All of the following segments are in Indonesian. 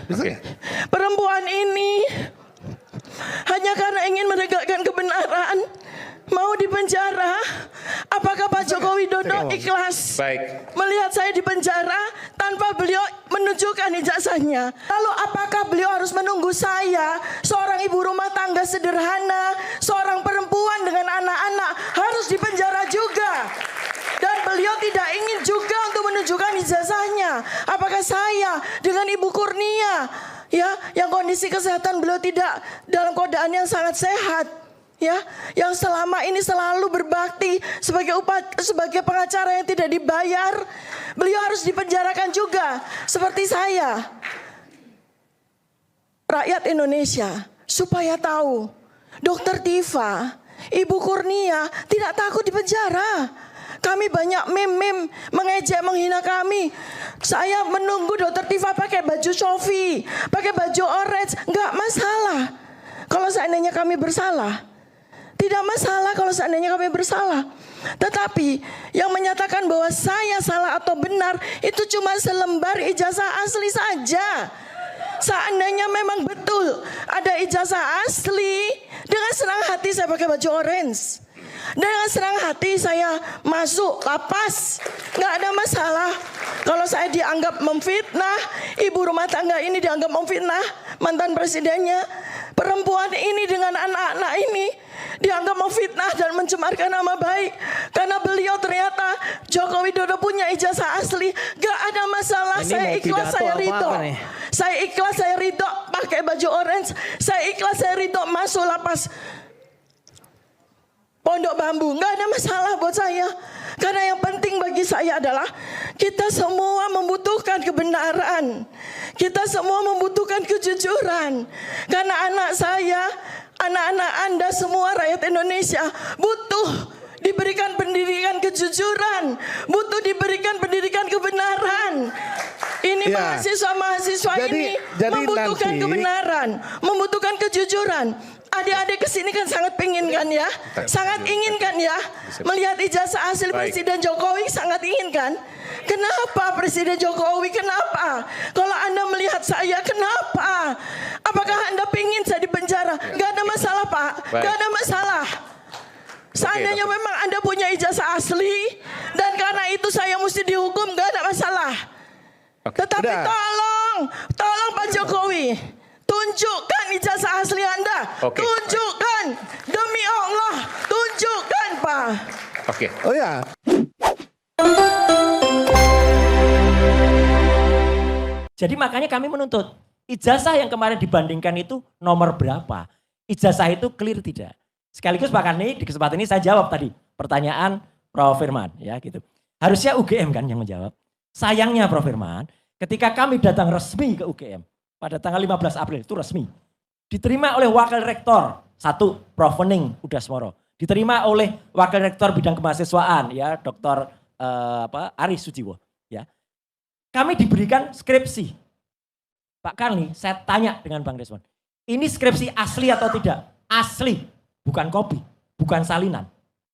Okay. Perempuan ini hanya karena ingin menegakkan kebenaran mau dipenjara. Apakah Pak Joko Widodo ikhlas melihat saya dipenjara tanpa beliau menunjukkan ijazahnya? Lalu apakah beliau harus menunggu saya, seorang ibu rumah tangga sederhana, seorang perempuan dengan anak-anak, harus dipenjara juga? Dan beliau tidak ingin juga untuk menunjukkan ijazahnya. Apakah saya dengan Ibu Kurnia, ya, yang kondisi kesehatan beliau tidak dalam keadaan yang sangat sehat, ya, yang selama ini selalu berbakti sebagai pengacara yang tidak dibayar, beliau harus dipenjarakan juga seperti saya. Rakyat Indonesia supaya tahu, Dokter Tifa, Ibu Kurnia tidak takut dipenjara. Kami banyak meme mengejek, menghina kami. Saya menunggu Dokter Tifa pakai baju Shopee, pakai baju orange, nggak masalah. Kalau seandainya kami bersalah, tidak masalah kalau seandainya kami bersalah. Tetapi yang menyatakan bahwa saya salah atau benar itu cuma selembar ijazah asli saja. Seandainya memang betul ada ijazah asli, dengan senang hati saya pakai baju orange. Dengan senang hati saya masuk lapas, nggak ada masalah. Kalau saya dianggap memfitnah, ibu rumah tangga ini dianggap memfitnah mantan presidennya, perempuan ini dengan anak-anak ini dianggap memfitnah dan mencemarkan nama baik karena beliau ternyata Joko Widodo punya ijazah asli, gak ada masalah. Saya ikhlas, saya ridho. Saya ikhlas, saya ridho pakai baju orange. Saya ikhlas, saya ridho masuk lapas Pondok Bambu, nggak ada masalah buat saya. Karena yang penting bagi saya adalah kita semua membutuhkan kebenaran. Kita semua membutuhkan kejujuran. Karena anak saya, anak-anak Anda semua rakyat Indonesia butuh diberikan pendidikan kejujuran, butuh diberikan pendidikan kebenaran. Ini mahasiswa-mahasiswa ini membutuhkan kebenaran, membutuhkan kejujuran. Adik-adik kesini kan sangat pengen kan ya, sangat ingin kan ya, melihat ijazah asli Presiden Jokowi, sangat ingin kan. Kenapa Presiden Jokowi, kenapa? Kalau Anda melihat saya, kenapa? Apakah Anda pengen saya di penjara? Gak ada masalah Pak, gak ada masalah. Seandainya memang Anda punya ijazah asli, dan karena itu saya mesti dihukum, gak ada masalah. Tetapi tolong Pak Jokowi, tunjukkan ijazah asli Anda. Tunjukkan, demi Allah, tunjukkan Pak. Oh ya. Jadi makanya kami menuntut ijazah yang kemarin dibandingkan itu nomor berapa? Ijazah itu clear tidak? Sekaligus Pak Karni di kesempatan ini saya jawab tadi pertanyaan Prof. Firman ya gitu. Harusnya UGM kan yang menjawab. Sayangnya Prof. Firman, ketika kami datang resmi ke UGM pada tanggal 15 April itu resmi. Diterima oleh Wakil Rektor 1 Prof. Wening Udasmoro. Diterima oleh Wakil Rektor Bidang Kemahasiswaan ya Dr. Aris Sujiwo ya. Kami diberikan skripsi. Pak Karni, saya tanya dengan Bang Desmond. Ini skripsi asli atau tidak? Asli, bukan kopi, bukan salinan.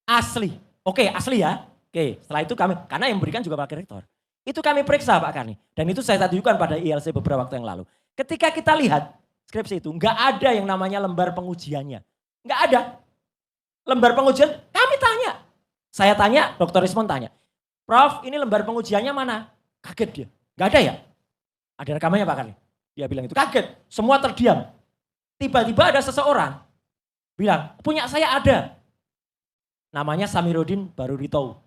Asli. Oke, asli ya. Oke, setelah itu kami, karena yang memberikan juga Wakil Rektor. Itu kami periksa Pak Karni. Dan itu saya tunjukkan pada ILC beberapa waktu yang lalu. Ketika kita lihat skripsi itu, nggak ada yang namanya lembar pengujiannya. Nggak ada. Lembar pengujian, kami tanya. Saya tanya, Dr. Rismon tanya. Prof, ini lembar pengujiannya mana? Kaget dia. Nggak ada ya? Ada rekamannya Pak Karni. Dia bilang itu kaget. Semua terdiam. Tiba-tiba ada seseorang bilang, punya saya ada. Namanya Samiruddin Barurito.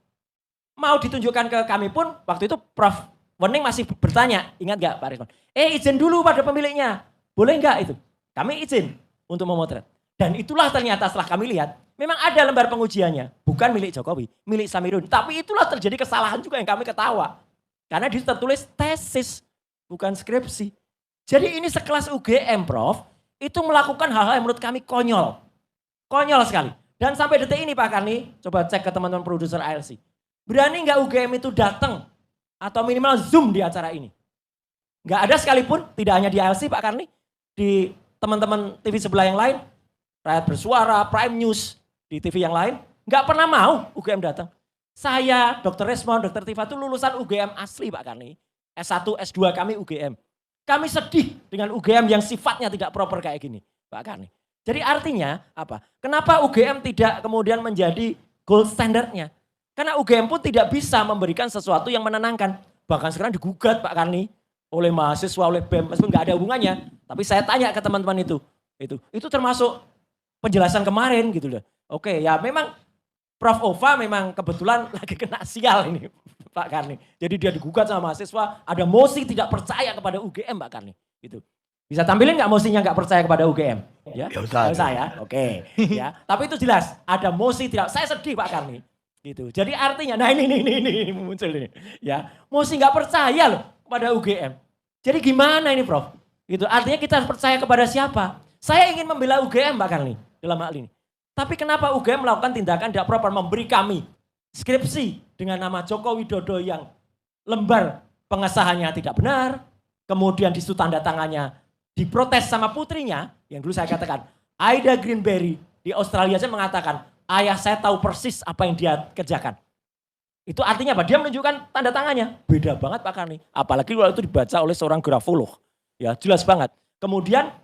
Mau ditunjukkan ke kami pun, waktu itu Prof. Wening masih bertanya, ingat gak Pak Rismon? Izin dulu pada pemiliknya, boleh gak itu? Kami izin untuk memotret. Dan itulah ternyata setelah kami lihat, memang ada lembar pengujiannya. Bukan milik Jokowi, milik Samiruddin. Tapi itulah terjadi kesalahan juga yang kami ketawa. Karena di situ tertulis tesis, bukan skripsi. Jadi ini sekelas UGM Prof, itu melakukan hal-hal yang menurut kami konyol. Konyol sekali. Dan sampai detik ini Pak Karni, coba cek ke teman-teman produser ALC. Berani nggak UGM itu datang atau minimal Zoom di acara ini? Nggak ada sekalipun, tidak hanya di ALC Pak Karni, di teman-teman TV sebelah yang lain, Rakyat Bersuara, Prime News, di TV yang lain, nggak pernah mau UGM datang. Saya, Dr. Resmond, Dr. Tifa itu lulusan UGM asli Pak Karni. S1, S2 kami UGM. Kami sedih dengan UGM yang sifatnya tidak proper kayak gini, Pak Karni. Jadi artinya apa? Kenapa UGM tidak kemudian menjadi gold standardnya? Karena UGM pun tidak bisa memberikan sesuatu yang menenangkan. Bahkan sekarang digugat Pak Karni oleh mahasiswa, oleh BEM, meskipun nggak ada hubungannya. Tapi saya tanya ke teman-teman itu termasuk penjelasan kemarin gitu loh. Oke, ya memang Prof. Ova memang kebetulan lagi kena sial ini Pak Karni. Jadi dia digugat sama mahasiswa, ada mosi tidak percaya kepada UGM Pak Karni. Gitu. Bisa tampilin nggak mosinya nggak percaya kepada UGM? Ya, usah ya. Oke. Ya, tapi itu jelas ada mosi tidak. Saya sedih Pak Karni. Gitu. Jadi artinya, nah ini muncul ini. Ya, mosi nggak percaya loh kepada UGM. Jadi gimana ini Prof? Gitu. Artinya kita harus percaya kepada siapa? Saya ingin membela UGM Pak Karni dalam hal ini. Tapi kenapa UGM melakukan tindakan tidak proper memberi kami skripsi dengan nama Joko Widodo yang lembar pengesahannya tidak benar, kemudian disitu tanda tangannya diprotes sama putrinya, yang dulu saya katakan, Aida Greenberry di Australia saya mengatakan, ayah saya tahu persis apa yang dia kerjakan. Itu artinya apa? Dia menunjukkan tanda tangannya. Beda banget Pak Karni. Apalagi kalau itu dibaca oleh seorang grafolog. Ya jelas banget. Kemudian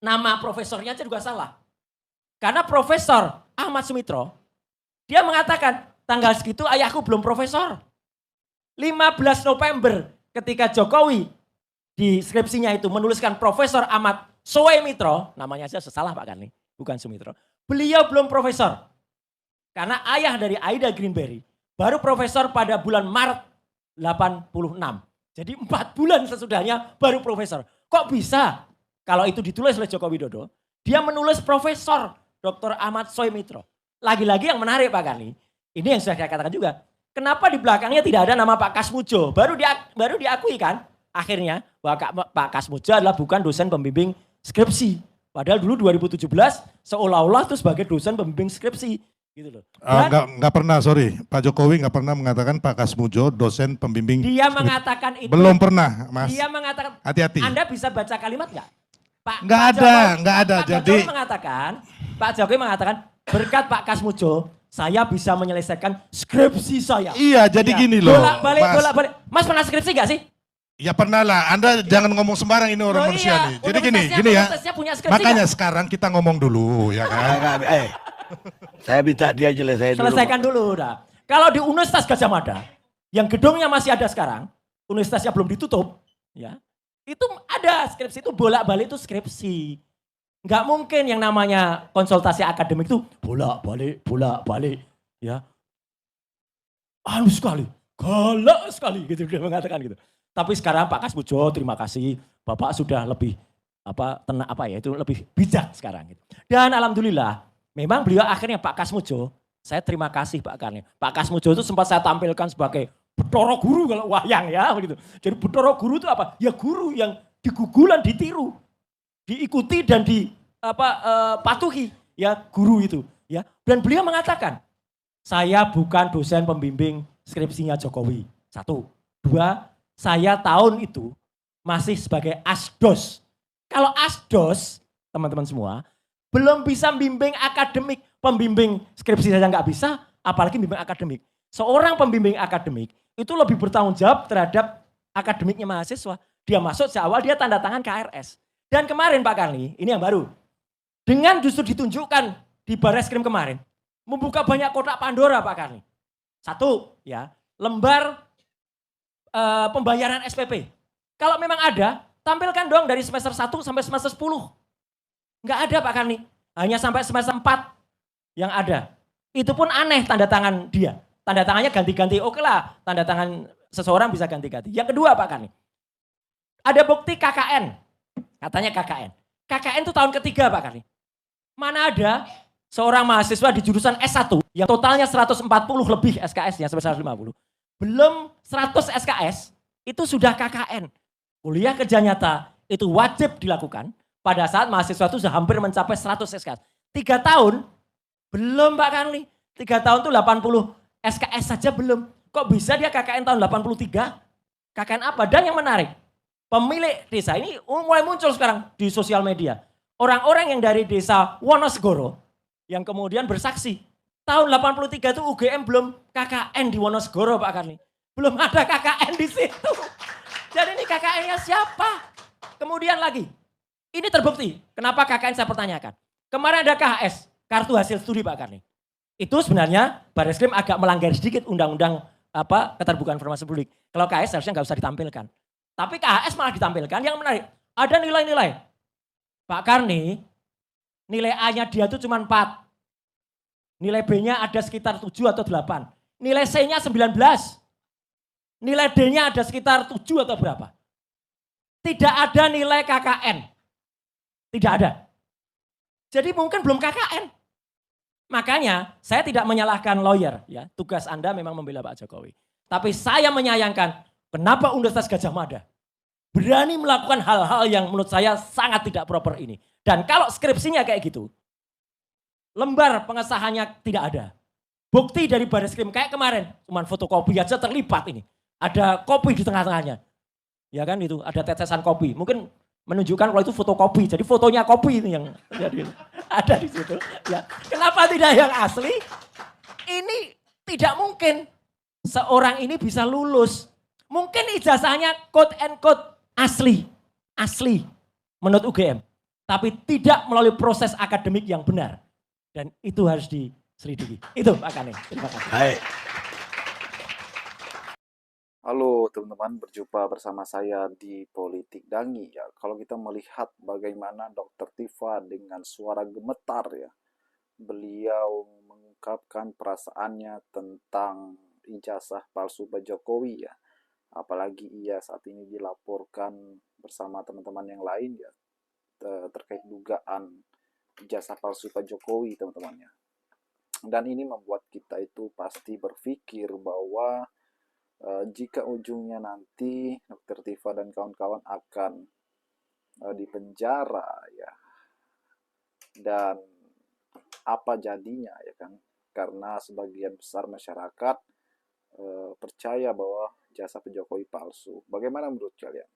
nama profesornya aja juga salah. Karena Profesor Ahmad Sumitro, dia mengatakan tanggal segitu ayahku belum profesor. 15 November ketika Jokowi di skripsinya itu menuliskan Profesor Ahmad Sumitro, namanya aja salah Pak Karni, bukan Sumitro. Beliau belum profesor. Karena ayah dari Aida Greenberry baru profesor pada bulan Maret 86. Jadi 4 bulan sesudahnya baru profesor. Kok bisa kalau itu ditulis oleh Joko Widodo, dia menulis Profesor Dr. Ahmad Sumitro. Lagi-lagi yang menarik Pak Karni, ini yang sudah saya katakan juga. Kenapa di belakangnya tidak ada nama Pak Kasmujo? Baru diakui kan akhirnya bahwa Pak Kasmujo adalah bukan dosen pembimbing skripsi. Padahal dulu 2017 seolah-olah itu sebagai dosen pembimbing skripsi. Gitu loh. Enggak pernah, sorry. Pak Jokowi enggak pernah mengatakan Pak Kasmujo dosen pembimbing. Dia mengatakan itu. Belum pernah, Mas. Dia mengatakan. Hati-hati. Anda bisa baca kalimat enggak? Enggak ada. Jadi Pak Jokowi mengatakan berkat Pak Kasmujo saya bisa menyelesaikan skripsi saya. Iya, jadi gini loh. Bolak-balik. Mas pernah skripsi enggak sih? Ya pernah lah, Anda jangan ngomong sembarang ini orang manusia nih. Jadi gini ya. Makanya sekarang kita ngomong dulu ya kan. Saya minta dia selesaikan dulu udah. Kalau di Universitas Gadjah Mada, yang gedungnya masih ada sekarang, universitasnya belum ditutup, ya. Itu ada skripsi itu bolak-balik itu skripsi. Enggak mungkin yang namanya konsultasi akademik itu bolak-balik, ya. Halus sekali, galak sekali gitu dia mengatakan gitu. Tapi sekarang Pak Kasmujo terima kasih Bapak sudah lebih lebih bijak sekarang gitu. Dan alhamdulillah memang beliau akhirnya Pak Kasmujo, saya terima kasih Pak Karni. Pak Kasmujo itu sempat saya tampilkan sebagai Bathara Guru kalau wayang ya begitu. Jadi Bathara Guru itu apa? Ya guru yang digugulan, ditiru, diikuti dan patuhi ya guru itu ya. Dan beliau mengatakan, saya bukan dosen pembimbing skripsinya Jokowi. 1, 2, saya tahun itu masih sebagai asdos. Kalau asdos, teman-teman semua, belum bisa bimbing akademik. Pembimbing skripsi saja nggak bisa, apalagi bimbing akademik. Seorang pembimbing akademik itu lebih bertanggung jawab terhadap akademiknya mahasiswa. Dia masuk sejak awal, dia tanda tangan KRS. Dan kemarin Pak Karni, ini yang baru. Dengan justru ditunjukkan di Barreskrim kemarin, membuka banyak kotak Pandora Pak Karni. 1, ya, lembar pembayaran SPP. Kalau memang ada, tampilkan dong dari semester 1 sampai semester 10. Enggak ada Pak Karni, hanya sampai semester 4 yang ada. Itu pun aneh tanda tangan dia. Tanda tangannya ganti-ganti, oke lah tanda tangan seseorang bisa ganti-ganti. Yang kedua Pak Karni, ada bukti KKN, katanya KKN. KKN itu tahun ketiga Pak Karni. Mana ada seorang mahasiswa di jurusan S1 yang totalnya 140 lebih SKS-nya sampai 150. Belum 100 SKS, itu sudah KKN. Kuliah kerja nyata, itu wajib dilakukan pada saat mahasiswa itu sudah hampir mencapai 100 SKS. 3 tahun, belum Pak Karni. 3 tahun itu 80 SKS saja belum. Kok bisa dia KKN tahun 83? KKN apa? Dan yang menarik, pemilik desa ini mulai muncul sekarang di sosial media. Orang-orang yang dari desa Wonosegoro, yang kemudian bersaksi. Tahun 83 itu UGM belum KKN di Wonosegoro Pak Karni. Belum ada KKN di situ. Jadi ini KKN-nya siapa? Kemudian lagi, ini terbukti. Kenapa KKN saya pertanyakan? Kemarin ada KHS, kartu hasil studi Pak Karni. Itu sebenarnya Barreskrim agak melanggar sedikit undang-undang keterbukaan informasi publik. Kalau KHS harusnya nggak usah ditampilkan. Tapi KHS malah ditampilkan. Yang menarik, ada nilai-nilai. Pak Karni, nilai A-nya dia itu cuma 4. Nilai B-nya ada sekitar 7 atau 8. Nilai C-nya 19. Nilai D-nya ada sekitar 7 atau berapa. Tidak ada nilai KKN. Tidak ada. Jadi mungkin belum KKN. Makanya saya tidak menyalahkan lawyer. Ya, tugas Anda memang membela Pak Jokowi. Tapi saya menyayangkan kenapa Universitas Gadjah Mada berani melakukan hal-hal yang menurut saya sangat tidak proper ini. Dan kalau skripsinya kayak gitu, lembar pengesahannya tidak ada. Bukti dari Barreskrim kayak kemarin, cuman fotokopi aja terlibat ini. Ada kopi di tengah-tengahnya. Ya kan itu, ada tetesan kopi. Mungkin menunjukkan kalau itu fotokopi. Jadi fotonya kopi itu yang ada di situ. Ya. Kenapa tidak yang asli? Ini tidak mungkin seorang ini bisa lulus. Mungkin ijazahnya quote and quote asli menurut UGM. Tapi tidak melalui proses akademik yang benar. Dan itu harus diselidiki. Itu Pak Kane. Terima kasih. Baik. Halo teman-teman, berjumpa bersama saya di Politik Dangi ya. Kalau kita melihat bagaimana Dr. Tifa dengan suara gemetar ya, beliau mengungkapkan perasaannya tentang ijazah palsu Pak Jokowi ya. Apalagi ia saat ini dilaporkan bersama teman-teman yang lain ya, terkait dugaan ijazah palsu Pak Jokowi teman-teman ya. Dan ini membuat kita itu pasti berpikir bahwa jika ujungnya nanti Dr. Tifa dan kawan-kawan akan dipenjara ya, dan apa jadinya ya kan, karena sebagian besar masyarakat percaya bahwa jasa Pak Jokowi palsu. Bagaimana menurut kalian?